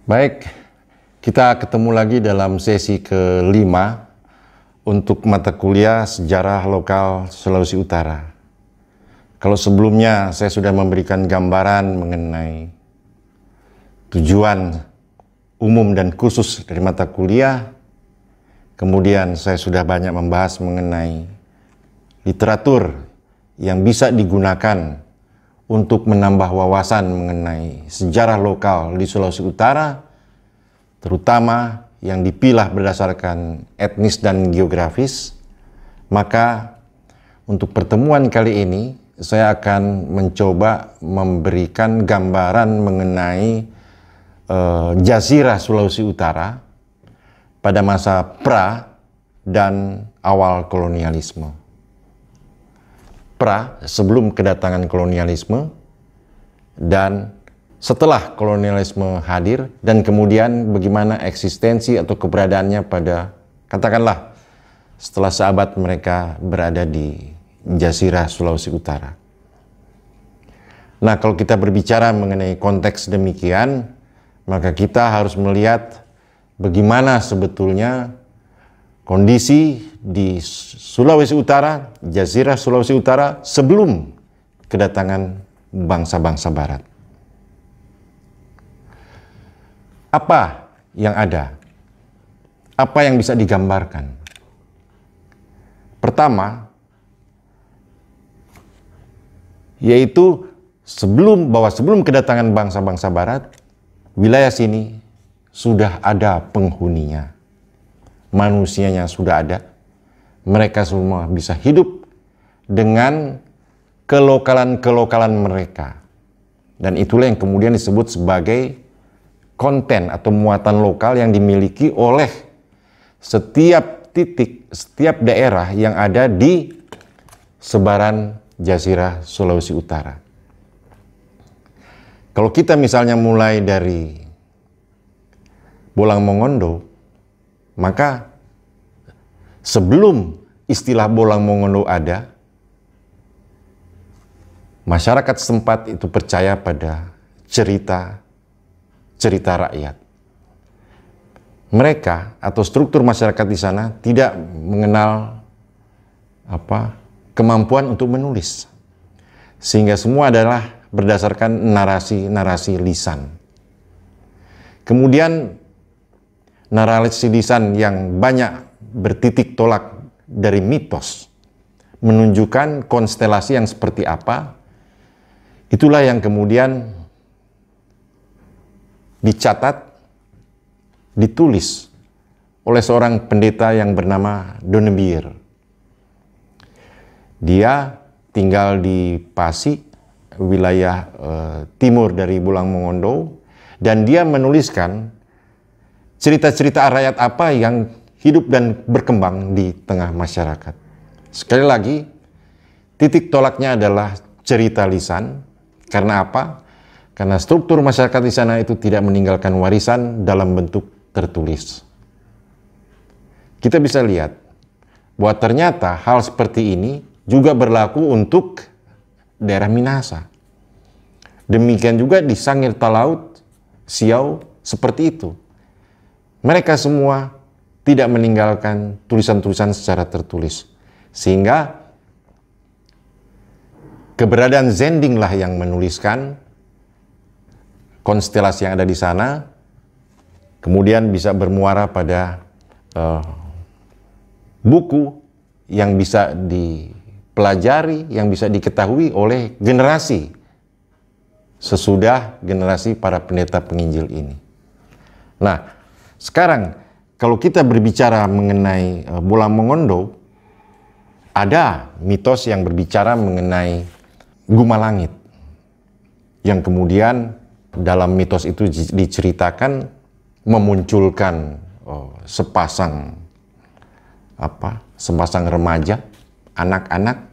Baik, kita ketemu lagi dalam sesi kelima untuk mata kuliah Sejarah Lokal Sulawesi Utara. Kalau sebelumnya saya sudah memberikan gambaran mengenai tujuan umum dan khusus dari mata kuliah, kemudian saya sudah banyak membahas mengenai literatur yang bisa digunakan untuk menambah wawasan mengenai sejarah lokal di Sulawesi Utara, terutama yang dipilah berdasarkan etnis dan geografis. Maka untuk pertemuan kali ini saya akan mencoba memberikan gambaran mengenai Jazirah Sulawesi Utara pada masa pra dan awal kolonialisme. Pra, sebelum kedatangan kolonialisme, dan setelah kolonialisme hadir, dan kemudian bagaimana eksistensi atau keberadaannya pada, katakanlah, setelah seabad mereka berada di Jazirah Sulawesi Utara. Nah, kalau kita berbicara mengenai konteks demikian, maka kita harus melihat bagaimana sebetulnya kondisi di Sulawesi Utara, Jazirah Sulawesi Utara sebelum kedatangan bangsa-bangsa Barat. Apa yang ada? Apa yang bisa digambarkan? Pertama, yaitu sebelum kedatangan bangsa-bangsa Barat, wilayah sini sudah ada penghuninya. Manusianya sudah ada. Mereka semua bisa hidup dengan kelokalan-kelokalan mereka. Dan itulah yang kemudian disebut sebagai konten atau muatan lokal yang dimiliki oleh setiap titik, setiap daerah yang ada di sebaran Jazirah Sulawesi Utara. Kalau kita misalnya mulai dari Bolang Mongondo, maka sebelum istilah Bolang Mongondo ada, masyarakat setempat itu percaya pada cerita rakyat. Mereka atau struktur masyarakat di sana tidak mengenal kemampuan untuk menulis. Sehingga semua adalah berdasarkan narasi lisan. Kemudian narasi lisan yang banyak bertitik tolak dari mitos menunjukkan konstelasi yang seperti apa. Itulah yang kemudian dicatat, ditulis oleh seorang pendeta yang bernama Donebir. Dia tinggal di Pasi, wilayah timur dari Bolang Mongondo, dan dia menuliskan cerita-cerita rakyat apa yang hidup dan berkembang di tengah masyarakat. Sekali lagi, titik tolaknya adalah cerita lisan. Karena apa? Karena struktur masyarakat di sana itu tidak meninggalkan warisan dalam bentuk tertulis. Kita bisa lihat bahwa ternyata hal seperti ini juga berlaku untuk daerah Minahasa. Demikian juga di Sangir Talaut, Siau, seperti itu. Mereka semua tidak meninggalkan tulisan-tulisan secara tertulis. Sehingga keberadaan Zending lah yang menuliskan konstelasi yang ada di sana, kemudian bisa bermuara pada buku yang bisa dipelajari, yang bisa diketahui oleh generasi sesudah generasi para pendeta penginjil ini. Nah, sekarang kalau kita berbicara mengenai Bolang Mongondo, ada mitos yang berbicara mengenai Guma Langit, yang kemudian dalam mitos itu diceritakan memunculkan sepasang remaja, anak-anak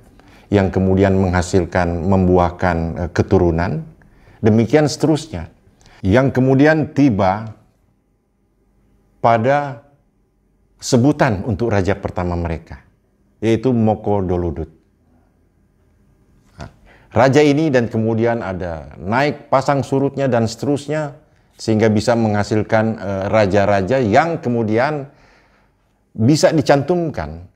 yang kemudian membuahkan keturunan, demikian seterusnya, yang kemudian tiba pada sebutan untuk raja pertama mereka, yaitu Moko Doludut. Raja ini dan kemudian ada naik pasang surutnya dan seterusnya, sehingga bisa menghasilkan raja-raja yang kemudian bisa dicantumkan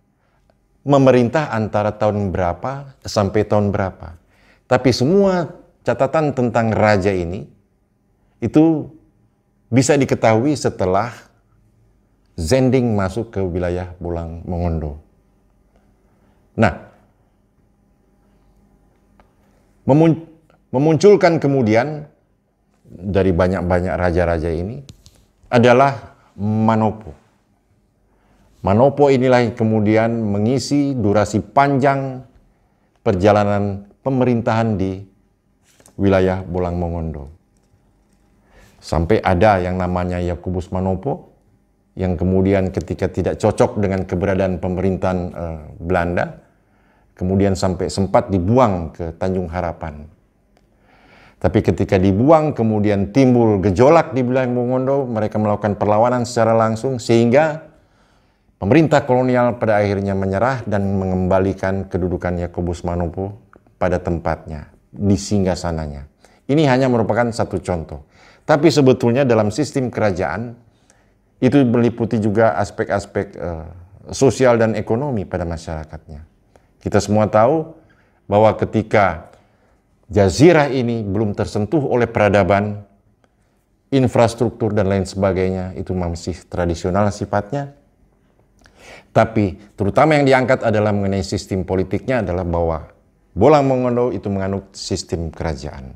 memerintah antara tahun berapa sampai tahun berapa. Tapi semua catatan tentang raja ini itu bisa diketahui setelah Zhending masuk ke wilayah Bolang Mongondo. Nah, memunculkan kemudian dari banyak-banyak raja-raja ini adalah Manopo. Manopo inilah yang kemudian mengisi durasi panjang perjalanan pemerintahan di wilayah Bolang Mongondo. Sampai ada yang namanya Yakubus Manopo, yang kemudian ketika tidak cocok dengan keberadaan pemerintahan Belanda, kemudian sampai sempat dibuang ke Tanjung Harapan. Tapi ketika dibuang, kemudian timbul gejolak di wilayah Mongondo, mereka melakukan perlawanan secara langsung, sehingga pemerintah kolonial pada akhirnya menyerah dan mengembalikan kedudukan Yakubus Manopo pada tempatnya, di singgasananya. Ini hanya merupakan satu contoh. Tapi sebetulnya dalam sistem kerajaan, itu meliputi juga aspek-aspek sosial dan ekonomi pada masyarakatnya. Kita semua tahu bahwa ketika jazirah ini belum tersentuh oleh peradaban, infrastruktur dan lain sebagainya, itu masih tradisional sifatnya. Tapi terutama yang diangkat adalah mengenai sistem politiknya adalah bahwa Bolang Mongondo itu menganut sistem kerajaan.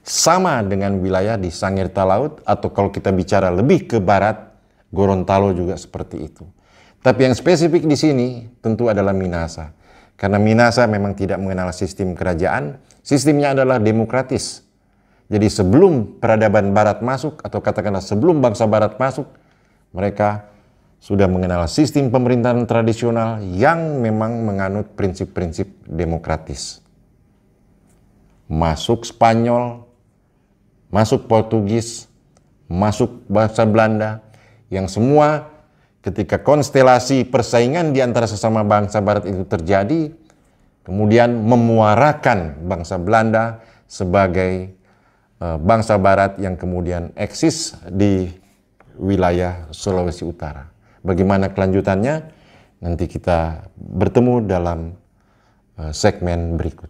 Sama dengan wilayah di Sangir Talaut, atau kalau kita bicara lebih ke barat, Gorontalo juga seperti itu. Tapi yang spesifik di sini tentu adalah Minahasa. Karena Minahasa memang tidak mengenal sistem kerajaan, sistemnya adalah demokratis. Jadi sebelum peradaban barat masuk, atau katakanlah sebelum bangsa barat masuk, mereka sudah mengenal sistem pemerintahan tradisional yang memang menganut prinsip-prinsip demokratis. Masuk Spanyol, masuk Portugis, masuk bangsa Belanda, yang semua ketika konstelasi persaingan di antara sesama bangsa barat itu terjadi, kemudian memuarakan bangsa Belanda sebagai bangsa barat yang kemudian eksis di wilayah Sulawesi Utara. Bagaimana kelanjutannya? Nanti kita bertemu dalam segmen berikut.